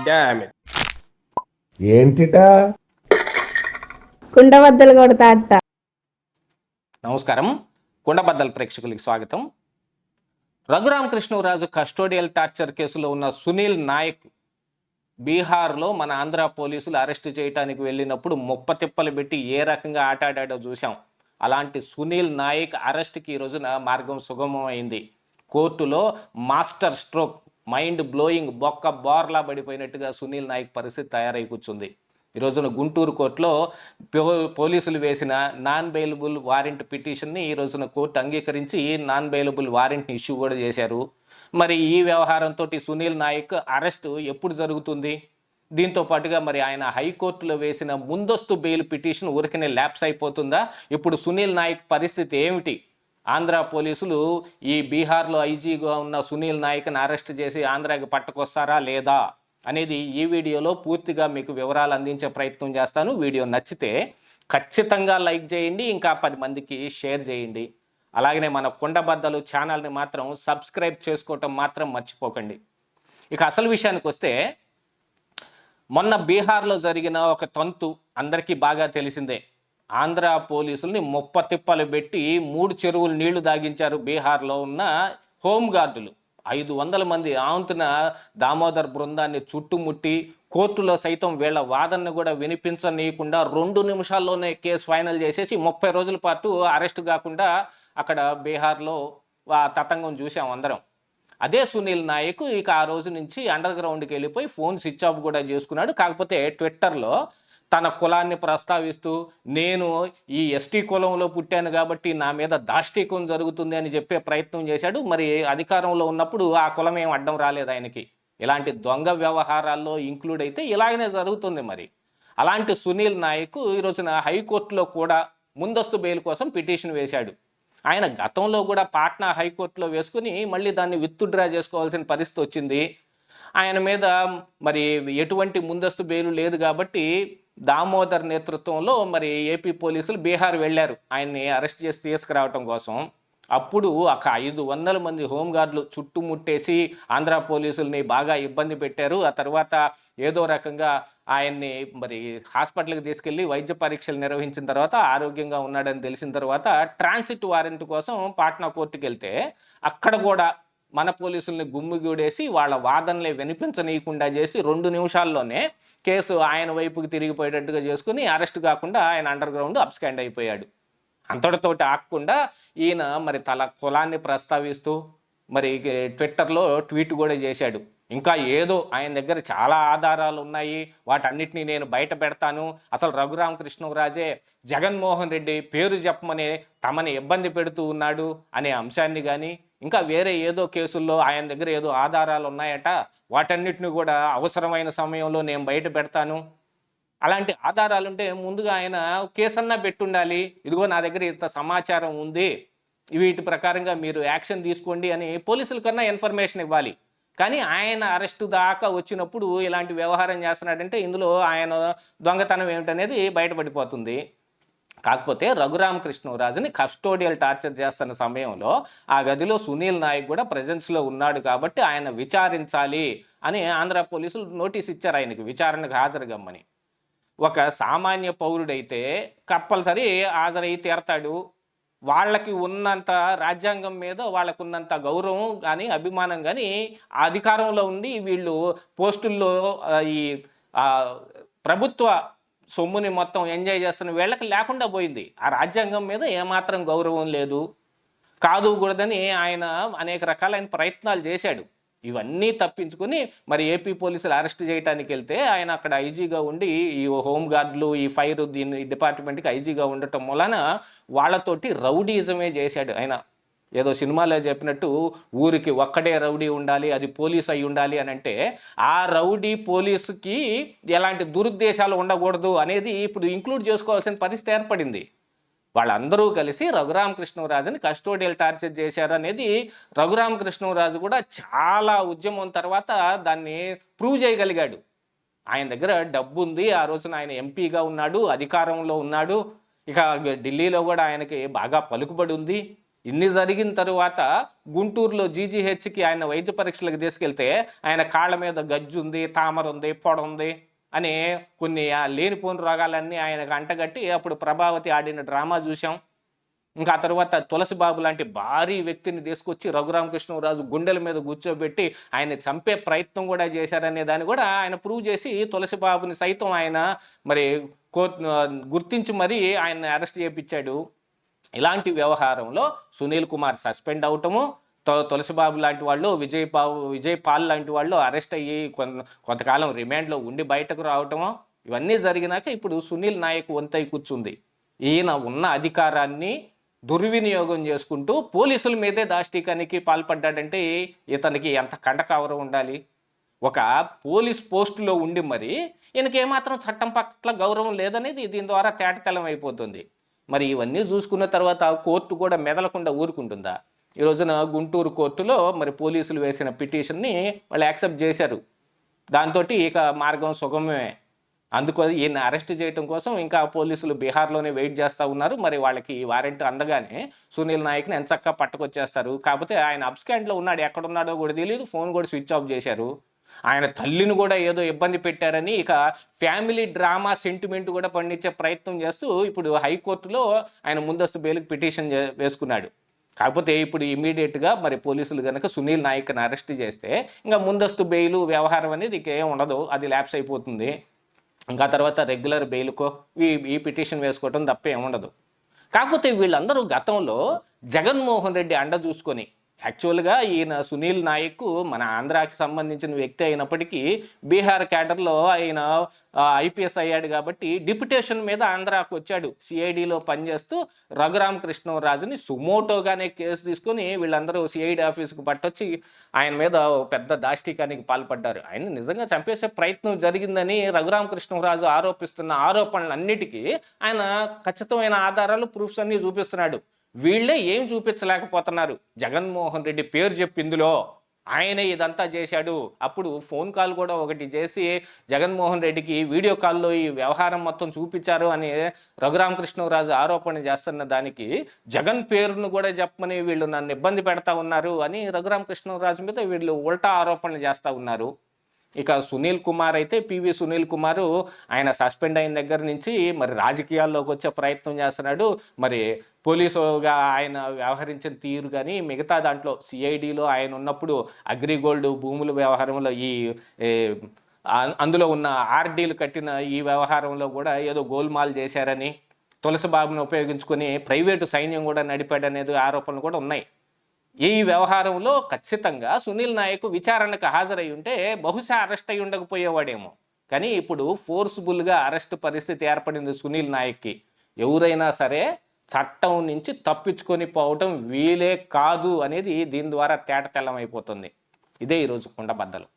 Damn it. ఏంటిటా కుండబద్దలు కొడతా అత్త. నమస్కారం, కుండబద్దల ప్రేక్షకులకి స్వాగతం. రఘురామకృష్ణరాజు కస్టోడియల్ టార్చర్ కేసులో ఉన్న సునీల్ నాయక్ బీహార్లో మన ఆంధ్ర పోలీసులు అరెస్ట్ చేయడానికి వెళ్ళినప్పుడు ముప్పతిప్పలు పెట్టి ఏ రకంగా ఆటాడాడో చూసాం. అలాంటి సునీల్ నాయక్ అరెస్ట్కి ఈ రోజున మార్గం సుగమం అయింది. కోర్టులో మాస్టర్ స్ట్రోక్, మైండ్ బ్లోయింగ్, బొక్క బోర్లా పడిపోయినట్టుగా సునీల్ నాయక్ పరిస్థితి తయారై కూర్చుంది. ఈ రోజున గుంటూరు కోర్టులో పోలీసులు వేసిన నాన్ బెయిలబుల్ వారెంట్ పిటిషన్ని ఈ రోజున కోర్టు అంగీకరించి నాన్ బెయిలబుల్ వారెంట్ని ఇష్యూ కూడా చేశారు. మరి ఈ వ్యవహారంతో సునీల్ నాయక్ అరెస్టు ఎప్పుడు జరుగుతుంది? దీంతో పాటుగా మరి ఆయన హైకోర్టులో వేసిన ముందస్తు బెయిల్ పిటిషన్ ఊరికనే ల్యాప్స్ అయిపోతుందా? ఇప్పుడు సునీల్ నాయక్ పరిస్థితి ఏమిటి? ఆంధ్ర పోలీసులు ఈ బీహార్లో ఐజీగా ఉన్న సునీల్ నాయక్ని అరెస్ట్ చేసి ఆంధ్రాకి పట్టుకొస్తారా లేదా అనేది ఈ వీడియోలో పూర్తిగా మీకు వివరాలు అందించే ప్రయత్నం చేస్తాను. వీడియో నచ్చితే ఖచ్చితంగా లైక్ చేయండి, ఇంకా 10 మందికి షేర్ చేయండి. అలాగనే మన కుండబద్దలు ఛానల్ని మాత్రం సబ్స్క్రైబ్ చేసుకోవటం మాత్రం మర్చిపోకండి. ఇక అసలు విషయానికి వస్తే, మొన్న బీహార్లో జరిగిన ఒక తంతు అందరికీ బాగా తెలిసిందే. ఆంధ్ర పోలీసుల్ని ముప్పతిప్పలు పెట్టి 3 చెరువులు నీళ్లు దాగించారు బీహార్లో ఉన్న హోంగార్డులు. 500 మంది ఆవంతున దామోదర్ బృందాన్ని చుట్టుముట్టి కోర్టులో సైతం వీళ్ళ వాదనను కూడా వినిపించనీయకుండా 2 నిమిషాల్లోనే కేసు ఫైనల్ చేసేసి 30 రోజుల పాటు అరెస్ట్ కాకుండా అక్కడ బీహార్లో తతంగం చూసాం అందరం. అదే సునీల్ నాయక్ ఇక ఆ రోజు నుంచి అండర్ గ్రౌండ్కి వెళ్ళిపోయి ఫోన్ స్విచ్ ఆఫ్ కూడా చేసుకున్నాడు. కాకపోతే ట్విట్టర్లో తన కులాన్ని ప్రస్తావిస్తూ, నేను ఈ ఎస్టీ కులంలో పుట్టాను కాబట్టి నా మీద దాష్టీకం జరుగుతుంది అని చెప్పే ప్రయత్నం చేశాడు. మరి అధికారంలో ఉన్నప్పుడు ఆ కులం ఏం అడ్డం రాలేదు ఆయనకి. ఇలాంటి దొంగ వ్యవహారాల్లో ఇంక్లూడ్ అయితే ఇలాగనే జరుగుతుంది. మరి అలాంటి సునీల్ నాయక్ ఈ రోజున హైకోర్టులో కూడా ముందస్తు బెయిల్ కోసం పిటిషన్ వేశాడు. ఆయన గతంలో కూడా పాట్నా హైకోర్టులో వేసుకుని మళ్ళీ దాన్ని విత్డ్రా చేసుకోవాల్సిన పరిస్థితి వచ్చింది. ఆయన మీద మరి ఎటువంటి ముందస్తు బెయిల్ లేదు కాబట్టి దామోదర్ నేతృత్వంలో మరి ఏపీ పోలీసులు బీహార్ వెళ్ళారు ఆయన్ని అరెస్ట్ చేసి తీసుకురావటం కోసం. అప్పుడు ఒక 500 మంది హోంగార్డులు చుట్టుముట్టేసి ఆంధ్ర పోలీసుల్ని బాగా ఇబ్బంది పెట్టారు. ఆ తర్వాత ఏదో రకంగా ఆయన్ని మరి హాస్పిటల్కి తీసుకెళ్ళి వైద్య పరీక్షలు నిర్వహించిన తర్వాత ఆరోగ్యంగా ఉన్నాడని తెలిసిన తర్వాత ట్రాన్సిట్ వారెంట్ కోసం పాట్నా కోర్టుకు వెళ్తే అక్కడ కూడా మన పోలీసుల్ని గుమ్మిగూడేసి వాళ్ళ వాదనలే వినిపించనీయకుండా చేసి 2 నిమిషాల్లోనే కేసు ఆయన వైపుకి తిరిగిపోయేటట్టుగా చేసుకుని అరెస్ట్ కాకుండా ఆయన అండర్ గ్రౌండ్ అప్స్కాండ్ అయిపోయాడు. అంతటితోటి ఆగకుండా ఈయన మరి తన కులాన్ని ప్రస్తావిస్తూ మరి ట్విట్టర్లో ట్వీట్ కూడా చేశాడు. ఇంకా ఏదో ఆయన దగ్గర చాలా ఆధారాలు ఉన్నాయి, వాటన్నిటినీ నేను బయట పెడతాను, అసలు రఘురామకృష్ణరాజే జగన్మోహన్ రెడ్డి పేరు చెప్పమని తమని ఇబ్బంది పెడుతూ ఉన్నాడు అనే అంశాన్ని కానీ, ఇంకా వేరే ఏదో కేసుల్లో ఆయన దగ్గర ఏదో ఆధారాలు ఉన్నాయట, వాటన్నిటిని కూడా అవసరమైన సమయంలో నేను బయట పెడతాను. అలాంటి ఆధారాలుంటే ముందుగా ఆయన కేసన్నా పెట్టుండాలి. ఇదిగో నా దగ్గర ఇంత సమాచారం ఉంది, వీటి ప్రకారంగా మీరు యాక్షన్ తీసుకోండి అని పోలీసుల కన్నా ఇన్ఫర్మేషన్ ఇవ్వాలి. కానీ ఆయన అరెస్టు దాకా వచ్చినప్పుడు ఇలాంటి వ్యవహారం చేస్తున్నాడంటే ఇందులో ఆయన దొంగతనం ఏమిటనేది బయటపడిపోతుంది. కాకపోతే రఘురామకృష్ణరాజుని కస్టోడియల్ టార్చర్ చేస్తున్న సమయంలో ఆ గదిలో సునీల్ నాయక్ కూడా ప్రెజెన్స్లో ఉన్నాడు కాబట్టి ఆయన విచారించాలి అని ఆంధ్ర పోలీసులు నోటీస్ ఇచ్చారు ఆయనకి విచారణకు హాజరుగమ్మని. ఒక సామాన్య పౌరుడైతే కంపల్సరీ హాజరై తీరతాడు. వాళ్ళకి ఉన్నంత రాజ్యాంగం మీద వాళ్ళకు ఉన్నంత గౌరవం కానీ అభిమానం కానీ అధికారంలో ఉండి వీళ్ళు పోస్టుల్లో ఈ ప్రభుత్వ సొమ్ముని మొత్తం ఎంజాయ్ చేస్తున్న వీళ్ళకి లేకుండా పోయింది. ఆ రాజ్యాంగం మీద ఏమాత్రం గౌరవం లేదు, కాదు కూడదని ఆయన అనేక రకాలైన ప్రయత్నాలు చేశాడు. ఇవన్నీ తప్పించుకుని మరి ఏపీ పోలీసులు అరెస్ట్ చేయడానికి వెళ్తే ఆయన అక్కడ ఐజీగా ఉండి ఈ హోంగార్డులు ఈ ఫైర్ దీని డిపార్ట్మెంట్కి ఐజీగా ఉండటం వలన వాళ్ళతోటి రౌడీజమే చేశాడు ఆయన. ఏదో సినిమాలో చెప్పినట్టు ఊరికి ఒక్కడే రౌడీ ఉండాలి, అది పోలీస్ అయి ఉండాలి అని అంటే ఆ రౌడీ పోలీసుకి ఎలాంటి దురుద్దేశాలు ఉండకూడదు అనేది ఇప్పుడు ఇంక్లూడ్ చేసుకోవాల్సిన పరిస్థితి ఏర్పడింది. వాళ్ళందరూ కలిసి రఘురామకృష్ణరాజుని కస్టోడియల్ టార్చర్ చేశారు అనేది రఘురామకృష్ణరాజు కూడా చాలా ఉద్యమం తర్వాత దాన్ని ప్రూవ్ చేయగలిగాడు. ఆయన దగ్గర డబ్బు ఉంది, ఆ రోజున ఆయన ఎంపీగా ఉన్నాడు, అధికారంలో ఉన్నాడు, ఇక ఢిల్లీలో కూడా ఆయనకి బాగా పలుకుబడి ఉంది. ఇన్ని జరిగిన తరువాత గుంటూరులో జీజీహెచ్కి ఆయన వైద్య పరీక్షలకు తీసుకెళ్తే ఆయన కాళ్ళ మీద గజ్జు ఉంది, తామర ఉంది, పొడ ఉంది అని కొన్ని లేనిపోని రోగాలన్నీ ఆయనకు అంటగట్టి అప్పుడు ప్రభావతి ఆడిన డ్రామా చూసాం. ఇంకా ఆ తర్వాత తులసిబాబు లాంటి భారీ వ్యక్తిని తీసుకొచ్చి రఘురామకృష్ణరాజు గుండెల మీద కూర్చోబెట్టి ఆయన్ని చంపే ప్రయత్నం కూడా చేశారనే దాన్ని కూడా ఆయన ప్రూవ్ చేసి తులసిబాబుని సైతం ఆయన మరి గుర్తించి మరీ ఆయన అరెస్ట్ చేయించాడు. ఇలాంటి వ్యవహారంలో సునీల్ కుమార్ సస్పెండ్ అవటము, తులసిబాబు లాంటి వాళ్ళు, విజయ్ పాల్ లాంటి వాళ్ళు అరెస్ట్ అయ్యి కొంతకాలం రిమాండ్లో ఉండి బయటకు రావటము, ఇవన్నీ జరిగినాక ఇప్పుడు సునీల్ నాయక్ వంతై కూర్చుంది. ఈయన ఉన్న అధికారాన్ని దుర్వినియోగం చేసుకుంటూ పోలీసుల మీదే దాష్టీకానికి పాల్పడ్డాడంటే ఇతనికి ఎంత కండకవరం ఉండాలి. ఒక పోలీస్ పోస్టులో ఉండి మరి ఈయనకి ఏమాత్రం చట్టం పట్ల గౌరవం లేదనేది దీని ద్వారా తేటతెల్లం అయిపోతుంది. మరి ఇవన్నీ చూసుకున్న తర్వాత కోర్టు కూడా మెదలకుండా ఊరుకుంటుందా? ఈ రోజున గుంటూరు కోర్టులో మరి పోలీసులు వేసిన పిటిషన్ని వాళ్ళు యాక్సెప్ట్ చేశారు. దాంతో ఇక మార్గం సుగమమే. అందుకో ఈయన అరెస్ట్ చేయడం కోసం ఇంకా పోలీసులు బీహార్లోనే వెయిట్ చేస్తూ ఉన్నారు. మరి వాళ్ళకి వారెంట్ అందగానే సునీల్ నాయక్ని ఎంచక్కా పట్టుకొచ్చేస్తారు. కాకపోతే ఆయన అబ్స్కాండ్లో ఉన్నాడు, ఎక్కడున్నాడో కూడా తెలియదు, ఫోన్ కూడా స్విచ్ ఆఫ్ చేశారు. ఆయన తల్లిని కూడా ఏదో ఇబ్బంది పెట్టారని ఇక ఫ్యామిలీ డ్రామా సెంటిమెంట్ కూడా పండించే ప్రయత్నం చేస్తూ ఇప్పుడు హైకోర్టులో ఆయన ముందస్తు బెయిల్కి పిటిషన్ వేసుకున్నాడు. కాకపోతే ఇప్పుడు ఇమీడియట్గా మరి పోలీసులు కనుక సునీల్ నాయక్ని అరెస్ట్ చేస్తే ఇంకా ముందస్తు బెయిల్ వ్యవహారం అనేది ఇంకేం ఉండదు, అది ల్యాప్స్ అయిపోతుంది. ఇంకా తర్వాత రెగ్యులర్ బెయిల్కో ఈ పిటిషన్ వేసుకోవటం తప్ప ఏముండదు. కాకపోతే వీళ్ళందరూ గతంలో జగన్మోహన్ రెడ్డి అండ చూసుకొని, యాక్చువల్గా ఈయన సునీల్ నాయక్ మన ఆంధ్రాకి సంబంధించిన వ్యక్తి అయినప్పటికీ బీహార్ క్యాడర్లో ఆయన ఐపీఎస్ అయ్యాడు కాబట్టి డిప్యుటేషన్ మీద ఆంధ్రాకు వచ్చాడు. సిఐడిలో పనిచేస్తూ రఘురామకృష్ణరాజుని సుమోటోగానే కేసు తీసుకొని వీళ్ళందరూ సిఐడి ఆఫీస్కి పట్టొచ్చి ఆయన మీద పెద్ద దాష్టీకానికి పాల్పడ్డారు. ఆయన నిజంగా చంపేసే ప్రయత్నం జరిగిందని రఘురామకృష్ణరాజు ఆరోపిస్తున్న ఆరోపణలన్నిటికీ ఆయన ఖచ్చితమైన ఆధారాలు, ప్రూఫ్స్ అన్నీ చూపిస్తున్నాడు. వీళ్ళే ఏం చూపించలేకపోతున్నారు. జగన్మోహన్ రెడ్డి పేరు చెప్పి ఇందులో ఆయనే ఇదంతా చేశాడు. అప్పుడు ఫోన్ కాల్ కూడా ఒకటి చేసి జగన్మోహన్ రెడ్డికి వీడియో కాల్లో ఈ వ్యవహారం మొత్తం చూపించారు అని రఘురామకృష్ణరాజు ఆరోపణ చేస్తున్న దానికి జగన్ పేరును కూడా చెప్పమని వీళ్ళు నన్ను ఇబ్బంది పెడతా ఉన్నారు అని రఘురామకృష్ణరాజు మీద వీళ్ళు ఉల్టా ఆరోపణలు చేస్తూ ఉన్నారు. ఇక సునీల్ కుమార్ అయితే పివి సునీల్ కుమారు ఆయన సస్పెండ్ అయిన దగ్గర నుంచి మరి రాజకీయాల్లోకి వచ్చే ప్రయత్నం చేస్తున్నాడు. మరి పోలీసుగా ఆయన వ్యవహరించిన తీరు కానీ మిగతా దాంట్లో సిఐడిలో ఆయన ఉన్నప్పుడు అగ్రిగోల్డ్ భూముల వ్యవహారంలో అందులో ఉన్న ఆర్డీలు కట్టిన ఈ వ్యవహారంలో కూడా ఏదో గోల్మాల్ చేశారని, తులసిబాబును ఉపయోగించుకొని ప్రైవేటు సైన్యం కూడా నడిపాడనేది ఆరోపణలు కూడా ఉన్నాయి. ఈ వ్యవహారంలో ఖచ్చితంగా సునీల్ నాయక్ విచారణకు హాజరై ఉంటే బహుశా అరెస్ట్ అయి ఉండకపోయేవాడేమో. కానీ ఇప్పుడు ఫోర్స్ఫుల్గా అరెస్ట్ పరిస్థితి ఏర్పడింది సునీల్ నాయక్కి. ఎవరైనా సరే చట్టం నుంచి తప్పించుకొని పోవటం వీలే కాదు అనేది దీని ద్వారా తేటతెల్లం అయిపోతుంది. ఇదే ఈరోజు కుండబద్దలు.